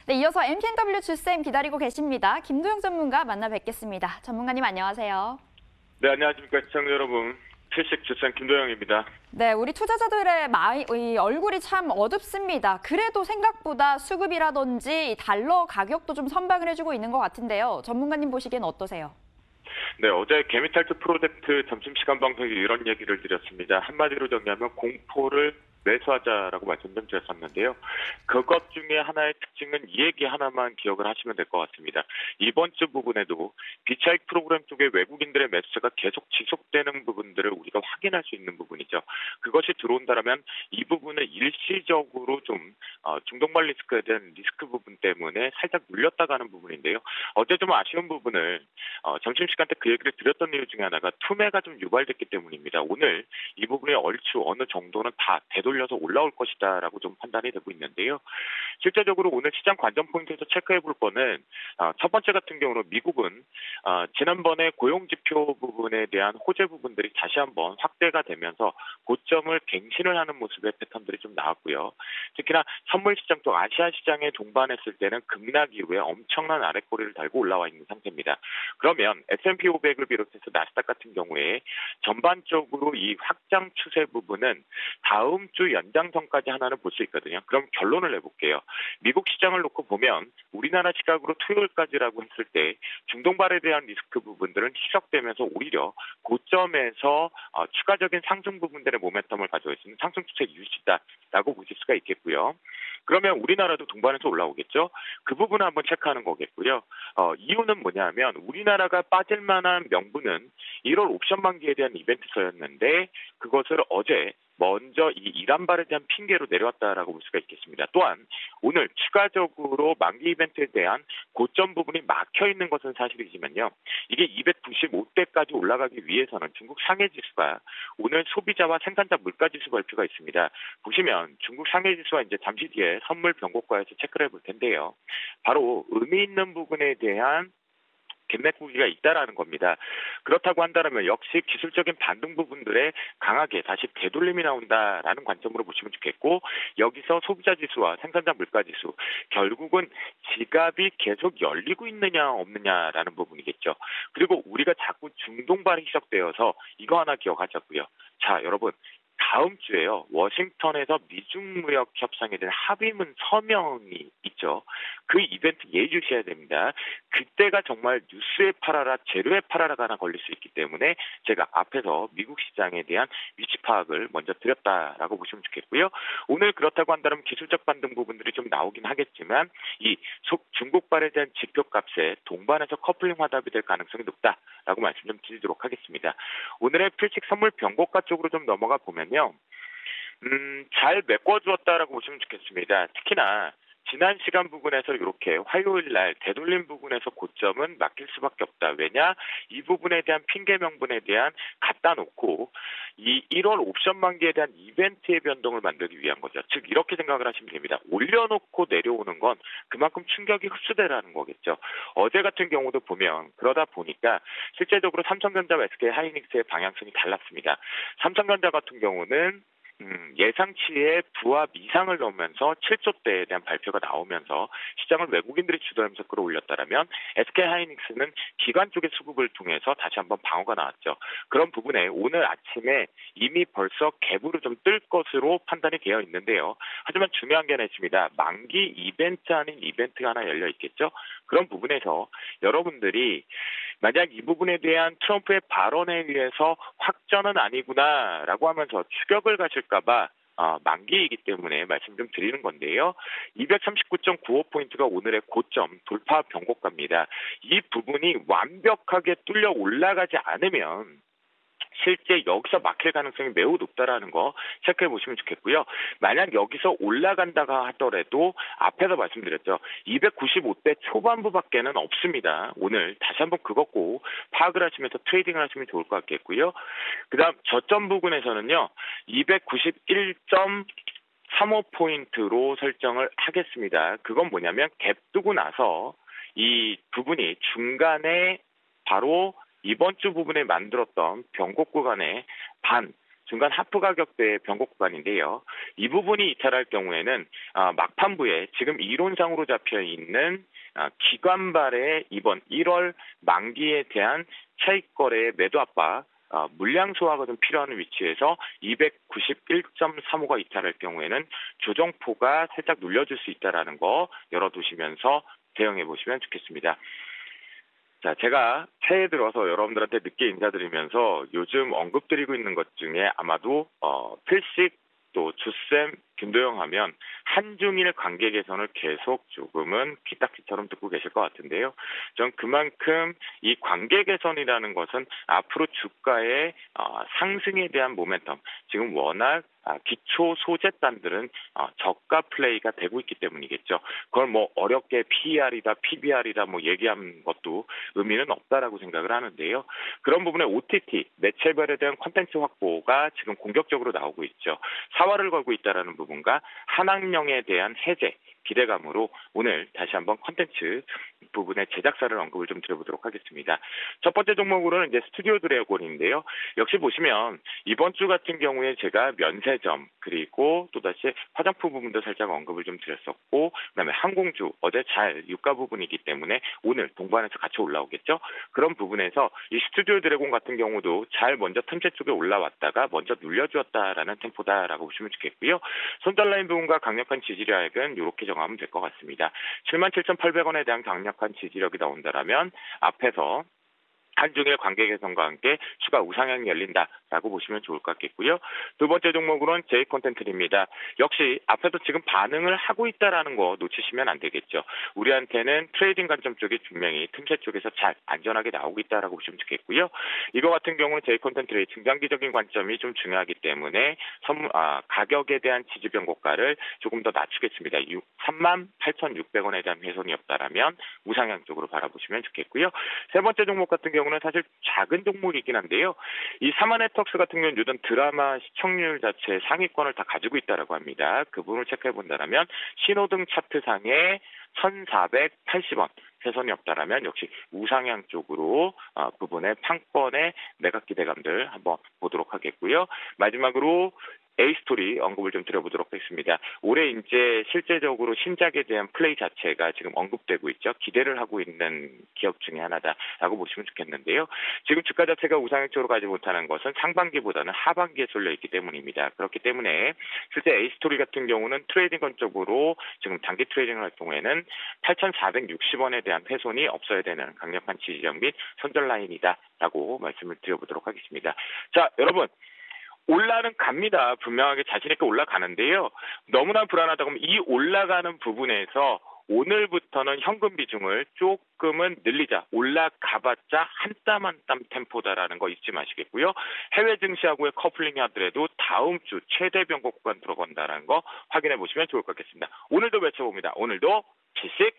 네, 이어서 MTNW 주쌤 기다리고 계십니다. 김도영 전문가 만나 뵙겠습니다. 전문가님 안녕하세요. 네, 안녕하십니까 시청자 여러분. 주식 주쌤 김도영입니다. 네, 우리 투자자들의 이 얼굴이 참 어둡습니다. 그래도 생각보다 수급이라든지 달러 가격도 좀 선방을 해주고 있는 것 같은데요. 전문가님 보시기엔 어떠세요? 네, 어제 개미탈출 프로젝트 점심시간 방송에 이런 얘기를 드렸습니다. 한마디로 정리하면 공포를 매수하자라고 말씀 좀 드렸었는데요. 그것 중에 하나의 특징은 이 얘기 하나만 기억을 하시면 될 것 같습니다. 이번 주 부분에도 비차익 프로그램 쪽에 외국인들의 매수가 계속 지속되는 부분들을 우리가 확인할 수 있는 부분이죠. 그것이 들어온다면 이 부분을 일시적으로 좀 중동발 리스크에 대한 리스크 부분 때문에 살짝 눌렸다 가는 부분인데요. 어제 좀 아쉬운 부분을 점심시간 때 그 얘기를 드렸던 이유 중에 하나가 투매가 좀 유발됐기 때문입니다. 오늘 이 부분의 얼추 어느 정도는 다 되돌려서 올라올 것이다라고 좀 판단이 되고 있는데요. 실제적으로 오늘 시장 관전 포인트에서 체크해 볼 거는 첫 번째 같은 경우는 미국은 지난번에 고용지표 부분에 대한 호재 부분들이 다시 한번 확대가 되면서 고점을 갱신을 하는 모습의 패턴들이 좀 나왔고요. 특히나 선물 시장 쪽 아시아 시장에 동반했을 때는 급락 이후에 엄청난 아랫꼬리를 달고 올라와 있는 상태입니다. 그러면 S&P 500을 비롯해서 나스닥 같은 경우에 전반적으로 이 확장 추세 부분은 다음 주 연장선까지 하나는 볼 수 있거든요. 그럼 결론을 내볼게요. 미국 시장을 놓고 보면 우리나라 시각으로 토요일까지라고 했을 때 중동발에 대한 리스크 부분들은 희석되면서 오히려 고점에서 추가적인 상승 부분들의 모멘텀을 가지고 있는 상승 추세 유지다라고 보실 수가 있겠고요. 그러면 우리나라도 동반해서 올라오겠죠. 그 부분을 한번 체크하는 거겠고요. 이유는 뭐냐면 우리나라가 빠질 만한 명분은 1월 옵션 만기에 대한 이벤트서였는데 그것을 어제 먼저 이 이란발에 대한 핑계로 내려왔다라고 볼 수가 있겠습니다. 또한 오늘 추가적으로 만기 이벤트에 대한 고점 부분이 막혀 있는 것은 사실이지만요. 이게 295대까지 올라가기 위해서는 중국 상해지수가 오늘 소비자와 생산자 물가지수 발표가 있습니다. 보시면 중국 상해지수와 이제 잠시 뒤에 선물 변곡과에서 체크를 해볼 텐데요. 바로 의미 있는 부분에 대한 갭맥구기가 있다라는 겁니다. 그렇다고 한다면 역시 기술적인 반등 부분들에 강하게 다시 되돌림이 나온다라는 관점으로 보시면 좋겠고 여기서 소비자 지수와 생산자 물가 지수 결국은 지갑이 계속 열리고 있느냐 없느냐라는 부분이겠죠. 그리고 우리가 자꾸 중동발이 희석되어서 이거 하나 기억하자고요. 자, 여러분. 다음 주에요. 워싱턴에서 미중 무역 협상에 대한 합의문 서명이 있죠. 그 이벤트 예의주시해야 됩니다. 그때가 정말 뉴스에 팔아라, 재료에 팔아라가 하나 걸릴 수 있기 때문에 제가 앞에서 미국 시장에 대한 위치 파악을 먼저 드렸다라고 보시면 좋겠고요. 오늘 그렇다고 한다면 기술적 반등 부분들이 좀 나오긴 하겠지만 이 중국발에 대한 지표값에 동반해서 커플링 화답이 될 가능성이 높다라고 말씀 좀 드리도록 하겠습니다. 오늘의 필식 선물 변곡가 쪽으로 좀 넘어가 보면 잘 메꿔주었다라고 보시면 좋겠습니다. 특히나 지난 시간 부분에서 이렇게 화요일 날 되돌림 부분에서 고점은 막힐 수밖에 없다. 왜냐? 이 부분에 대한 핑계 명분에 대한 갖다 놓고 이 1월 옵션 만기에 대한 이벤트의 변동을 만들기 위한 거죠. 즉 이렇게 생각을 하시면 됩니다. 올려놓고 내려오는 건 그만큼 충격이 흡수되라는 거겠죠. 어제 같은 경우도 보면 그러다 보니까 실제적으로 삼성전자와 SK 하이닉스의 방향성이 달랐습니다. 삼성전자 같은 경우는 예상치의 부합 이상을 넣으면서 7조대에 대한 발표가 나오면서 시장을 외국인들이 주도하면서 끌어올렸다라면 SK 하이닉스는 기관 쪽의 수급을 통해서 다시 한번 방어가 나왔죠. 그런 부분에 오늘 아침에 이미 벌써 갭으로 좀 뜰 것으로 판단이 되어 있는데요. 하지만 중요한 게 하나 있습니다. 만기 이벤트 아닌 이벤트가 하나 열려 있겠죠. 그런 부분에서 여러분들이 만약 이 부분에 대한 트럼프의 발언에 의해서 확전은 아니구나라고 하면서 추격을 가실까봐 만기이기 때문에 말씀 좀 드리는 건데요. 239.95포인트가 오늘의 고점 돌파 변곡가입니다. 이 부분이 완벽하게 뚫려 올라가지 않으면 실제 여기서 막힐 가능성이 매우 높다라는 거 체크해 보시면 좋겠고요. 만약 여기서 올라간다고 하더라도 앞에서 말씀드렸죠. 295대 초반부밖에는 없습니다. 오늘 다시 한번 그거 꼭 파악을 하시면서 트레이딩을 하시면 좋을 것 같겠고요. 그다음 저점 부분에서는요. 291.35포인트로 설정을 하겠습니다. 그건 뭐냐면 갭 두고 나서 이 부분이 중간에 바로 이번 주 부분에 만들었던 변곡 구간의 중간 하프 가격대의 변곡 구간인데요. 이 부분이 이탈할 경우에는 막판부에 지금 이론상으로 잡혀 있는 기관발의 이번 1월 만기에 대한 차익 거래의 매도 압박, 물량 소화가 좀 필요한 위치에서 291.35가 이탈할 경우에는 조정포가 살짝 눌려줄 수 있다라는 거 열어두시면서 대응해 보시면 좋겠습니다. 자, 제가 새해 들어서 여러분들한테 늦게 인사드리면서 요즘 언급드리고 있는 것 중에 아마도 필식 또 주쌤 김도영 하면 한중일 관계 개선을 계속 조금은 귀딱지처럼 듣고 계실 것 같은데요. 전 그만큼 이 관계 개선이라는 것은 앞으로 주가의 상승에 대한 모멘텀, 지금 워낙 기초 소재단들은 저가 플레이가 되고 있기 때문이겠죠. 그걸 뭐 어렵게 PER이다, PBR이다 뭐 얘기한 것도 의미는 없다라고 생각을 하는데요. 그런 부분에 OTT, 매체별에 대한 콘텐츠 확보가 지금 공격적으로 나오고 있죠. 사활을 걸고 있다라는 부분과 한학령에 대한 해제, 기대감으로 오늘 다시 한번 콘텐츠 부분의 제작사를 언급을 좀 드려보도록 하겠습니다. 첫 번째 종목으로는 이제 스튜디오 드래곤인데요. 역시 보시면 이번 주 같은 경우에 제가 면세점 그리고 또다시 화장품 부분도 살짝 언급을 좀 드렸었고, 그다음에 항공주 어제 잘 유가 부분이기 때문에 오늘 동반해서 같이 올라오겠죠. 그런 부분에서 이 스튜디오 드래곤 같은 경우도 잘 먼저 틈새 쪽에 올라왔다가 먼저 눌려주었다라는 템포다라고 보시면 좋겠고요. 손절 라인 부분과 강력한 지지력은 이렇게 정하면 될 것 같습니다. 77,800원에 대한 강력한 지지력이 나온다라면 앞에서 한중일 관계 개선과 함께 추가 우상향이 열린다라고 보시면 좋을 것 같겠고요. 두 번째 종목으로는 J 콘텐츠입니다. 역시 앞에서 지금 반응을 하고 있다라는 거 놓치시면 안 되겠죠. 우리한테는 트레이딩 관점 쪽이 분명히 틈새 쪽에서 잘 안전하게 나오고 있다라고 보시면 좋겠고요. 이거 같은 경우는 J 콘텐츠의 중장기적인 관점이 좀 중요하기 때문에 가격에 대한 지지 변곡가를 조금 더 낮추겠습니다. 38,600원에 대한 훼손이 없다라면 우상향 쪽으로 바라보시면 좋겠고요. 세 번째 종목 같은 경우는 사실 작은 종목이긴 한데요. 이 사마네트웍스 같은 경우는 요즘 드라마 시청률 자체의 상위권을 다 가지고 있다라고 합니다. 그 부분을 체크해 본다면 신호등 차트상에 1,480원 훼손이 없다라면 역시 우상향 쪽으로 부분의 판권의 매각 기대감들 한번 보도록 하겠고요. 마지막으로 A스토리 언급을 좀 드려보도록 하겠습니다. 올해 이제 실제적으로 신작에 대한 플레이 자체가 지금 언급되고 있죠. 기대를 하고 있는 기업 중에 하나다라고 보시면 좋겠는데요. 지금 주가 자체가 우상향 쪽으로 가지 못하는 것은 상반기보다는 하반기에 쏠려 있기 때문입니다. 그렇기 때문에 실제 A스토리 같은 경우는 트레이딩 건적으로 지금 단기 트레이딩을 할 경우에는 8,460원에 대한 훼손이 없어야 되는 강력한 지지력 및 손절 라인이다라고 말씀을 드려보도록 하겠습니다. 자, 여러분. 올라는 갑니다. 분명하게 자신있게 올라가는데요. 너무나 불안하다고 하면 이 올라가는 부분에서 오늘부터는 현금 비중을 조금은 늘리자. 올라가봤자 한 땀 한 땀 템포다라는 거 잊지 마시겠고요. 해외 증시하고의 커플링이 하더라도 다음 주 최대 변곡 구간 들어간다는 거 확인해 보시면 좋을 것 같겠습니다. 오늘도 외쳐봅니다. 오늘도 지식